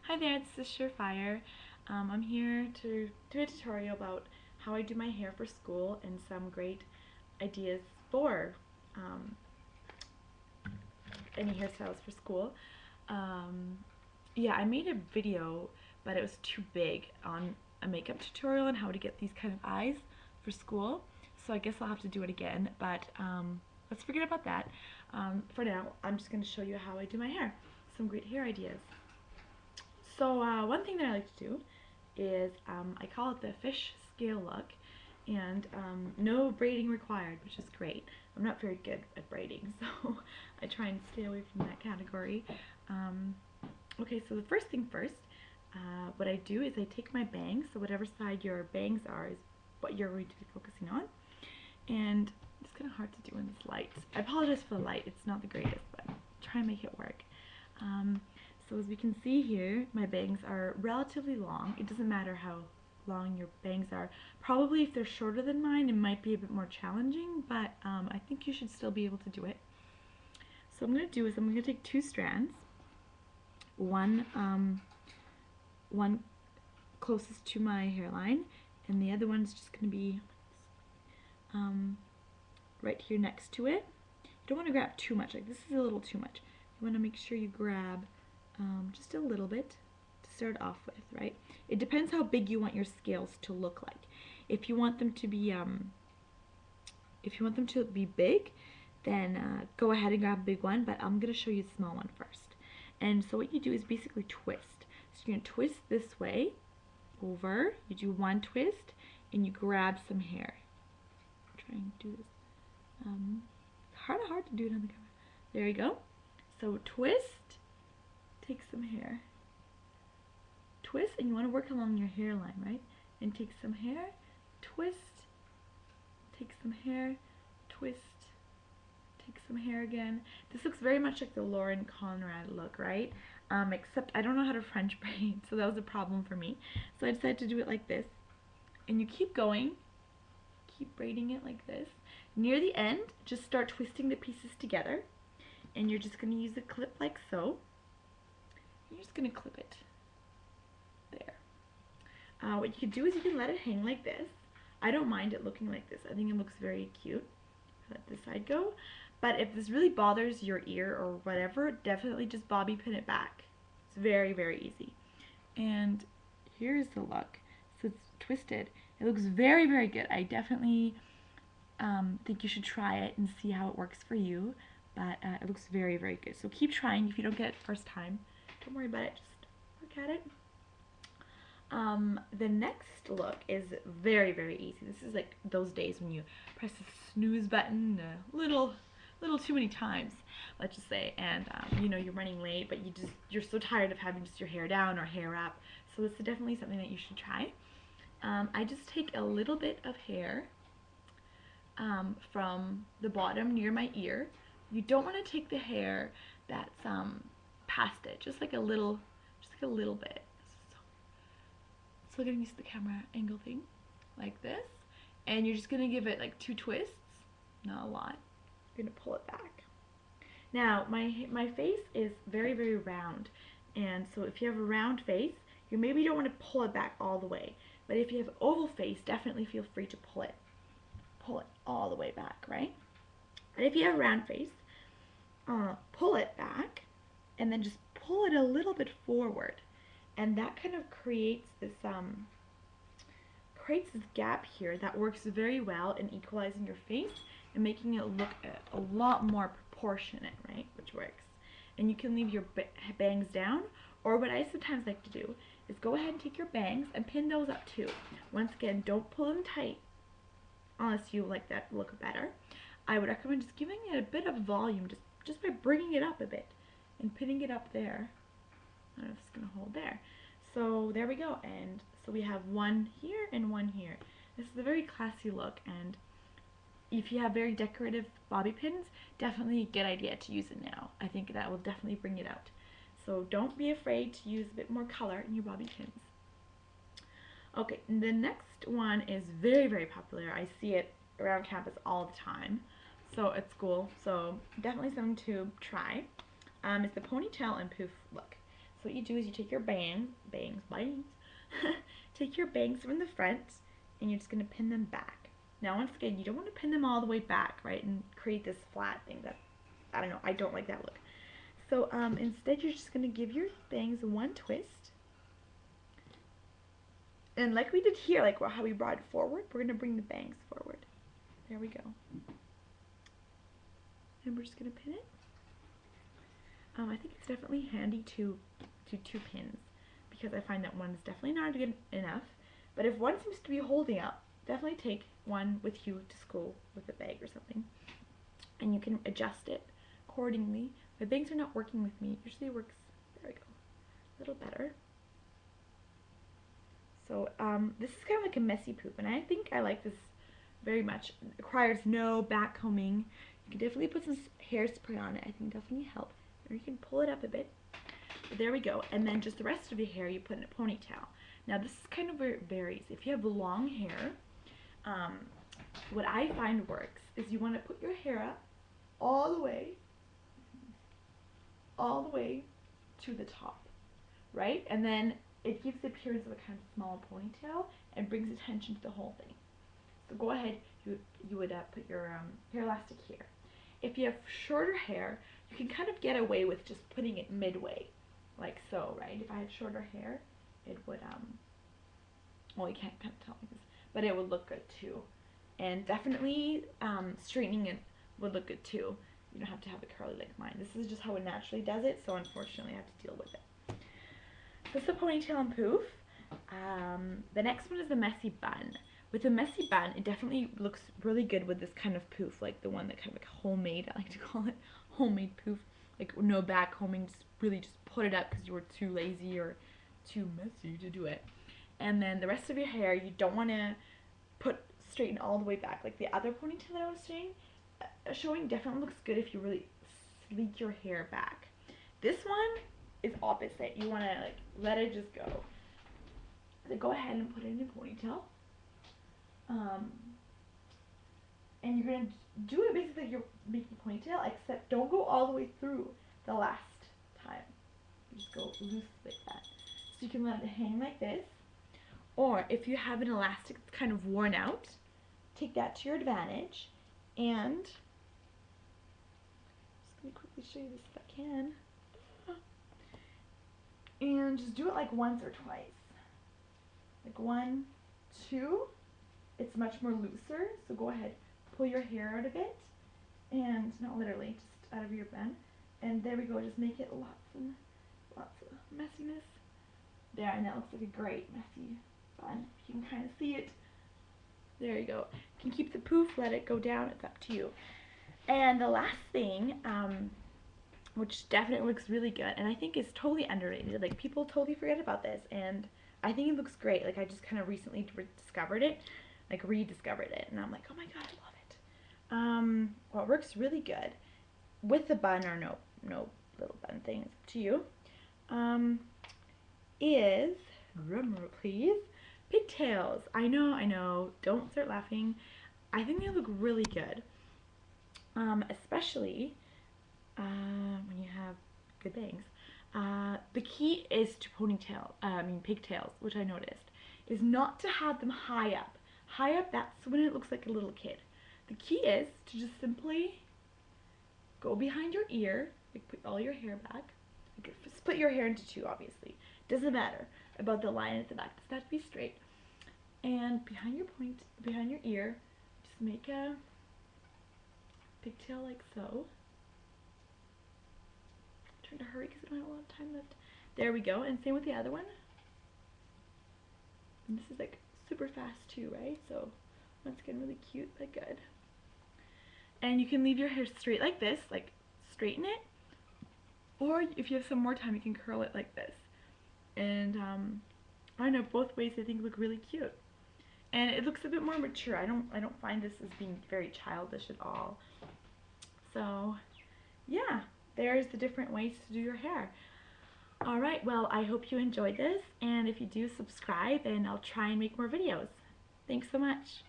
Hi there, this is Surefire. I'm here to do a tutorial about how I do my hair for school and some great ideas for um, any hairstyles for school. Um, yeah, I made a video, but it was too big on a makeup tutorial on how to get these kind of eyes for school. So I guess I'll have to do it again, but let's forget about that. For now, I'm just going to show you how I do my hair. Some great hair ideas. So one thing that I like to do is I call it the fish scale look, and no braiding required, which is great. I'm not very good at braiding, so I try and stay away from that category. Okay, so the first thing first, what I do is I take my bangs, so whatever side your bangs are is what you're going to be focusing on, and it's kind of hard to do in this light. I apologize for the light, it's not the greatest, but try and make it work. So as we can see here, my bangs are relatively long. It doesn't matter how long your bangs are. Probably if they're shorter than mine, it might be a bit more challenging, but I think you should still be able to do it. So what I'm going to do is I'm going to take two strands, one closest to my hairline, and the other one's just going to be right here next to it. You don't want to grab too much, like this is a little too much. You want to make sure you grab just a little bit to start off with, right? It depends how big you want your scales to look like. If you want them to be big, then go ahead and grab a big one, but I'm going to show you the small one first. And so what you do is basically twist. So you're going to twist this way over, you do one twist, and you grab some hair. I'm trying to do this. Kind of hard to do it on the camera. There you go. So twist, take some hair, twist, and you want to work along your hairline, right? And take some hair, twist, take some hair, twist, take some hair again. This looks very much like the Lauren Conrad look, right? Except I don't know how to French braid, so that was a problem for me. So I decided to do it like this. And you keep going, keep braiding it like this. Near the end, just start twisting the pieces together. And you're just going to use a clip like so. You're just going to clip it there. What you can do is you can let it hang like this. I don't mind it looking like this. I think it looks very cute. Let this side go. But if this really bothers your ear or whatever, definitely just bobby pin it back. It's very, very easy. And here's the look. So it's twisted. It looks very, very good. I definitely think you should try it and see how it works for you. But it looks very, very good. So keep trying. If you don't get it first time, don't worry about it. Just work at it. The next look is very, very easy. This is like those days when you press the snooze button a little too many times, let's just say, and you know you're running late, but you're so tired of having just your hair down or hair up. So this is definitely something that you should try. I just take a little bit of hair from the bottom near my ear. You don't want to take the hair that's past it, just like a little bit. So getting used to the camera angle thing, like this, and you're just gonna give it like two twists, not a lot. You're gonna pull it back. Now my face is very, very round, and so if you have a round face, you maybe don't want to pull it back all the way. But if you have an oval face, definitely feel free to pull it all the way back, right? And if you have a round face, pull it back, and then just pull it a little bit forward. And that kind of creates this gap here that works very well in equalizing your face and making it look a lot more proportionate, right? Which works. And you can leave your bangs down, or what I sometimes like to do is go ahead and take your bangs and pin those up too. Once again, don't pull them tight unless you like that look better. I would recommend just giving it a bit of volume just by bringing it up a bit and pinning it up there. I don't know if it's going to hold there. So there we go. And so we have one here and one here. This is a very classy look, and if you have very decorative bobby pins, definitely a good idea to use it now. I think that will definitely bring it out. So don't be afraid to use a bit more color in your bobby pins. Okay, the next one is very, very popular. I see it around campus all the time. So at school, so definitely something to try. It's the ponytail and poof look. So what you do is you take your bangs, take your bangs from the front, and you're just going to pin them back. Now once again, you don't want to pin them all the way back, right, and create this flat thing that, I don't know, I don't like that look. So instead you're just going to give your bangs one twist. And like we did here, like how we brought it forward, we're going to bring the bangs forward. There we go. And we're just going to pin it. I think it's definitely handy to two pins, because I find that one is definitely not good enough. But if one seems to be holding up, definitely take one with you to school with a bag or something. And you can adjust it accordingly. My bangs are not working with me. Usually it works, there we go, a little better. So this is kind of like a messy poop, and I think I like this very much. It requires no back combing. You can definitely put some hairspray on it. I think definitely help. Or you can pull it up a bit. But there we go. And then just the rest of your hair you put in a ponytail. Now this is kind of where it varies. If you have long hair, what I find works is you want to put your hair up all the way to the top, right? And then it gives the appearance of a kind of small ponytail and brings attention to the whole thing. So go ahead, you would put your hair elastic here. If you have shorter hair, you can kind of get away with just putting it midway, like so, right? If I had shorter hair, it would, well, you can't kind of tell like this, but it would look good too. And definitely straightening it would look good too. You don't have to have it curly like mine. This is just how it naturally does it, so unfortunately I have to deal with it. So this is the ponytail and poof. The next one is the messy bun. With a messy bun, it definitely looks really good with this kind of poof, like the one that kind of like homemade, I like to call it homemade poof. Like no back combing, just really just put it up because you were too lazy or too messy to do it. And then the rest of your hair, you don't want to straighten all the way back. Like the other ponytail that I was showing definitely looks good if you really sleek your hair back. This one is opposite. You want to like let it just go. So go ahead and put it in a ponytail. And you're going to do it basically like you're making a ponytail, except don't go all the way through the last time. You just go loose like that. So you can let it hang like this. Or if you have an elastic that's kind of worn out, take that to your advantage. And just going to quickly show you this if I can. And just do it like once or twice. Like 1, 2. It's much more looser, so go ahead, pull your hair out a bit, and not literally, just out of your bun, and there we go. Just make it lots of messiness there, and that looks like a great messy bun. You can kind of see it. There you go. You can keep the poof, let it go down. It's up to you. And the last thing, which definitely looks really good, and I think is totally underrated. Like people totally forget about this, and I think it looks great. Like I just kind of recently discovered it. Like rediscovered it, and I'm like, oh my god, I love it. Well, it works really good with the bun or no little bun thing, it's up to you. Is, drumroll please, pigtails. I know, don't start laughing. I think they look really good, especially when you have good bangs. The key is to pigtails, which I noticed, is not to have them high up. High up, that's when it looks like a little kid. The key is to just simply go behind your ear, like put all your hair back. Like split your hair into two, obviously. Doesn't matter about the line at the back. It just has to be straight. And behind your ear, just make a pigtail like so. I'm trying to hurry because I don't have a lot of time left. There we go. And same with the other one. And this is like super fast too, right? So once again, really cute, but good. And you can leave your hair straight like this, like straighten it, or if you have some more time, you can curl it like this. And I don't know, both ways I think look really cute, and it looks a bit more mature. I don't find this as being very childish at all. So yeah, there's the different ways to do your hair. Alright, well, I hope you enjoyed this, and if you do, subscribe, and I'll try and make more videos. Thanks so much.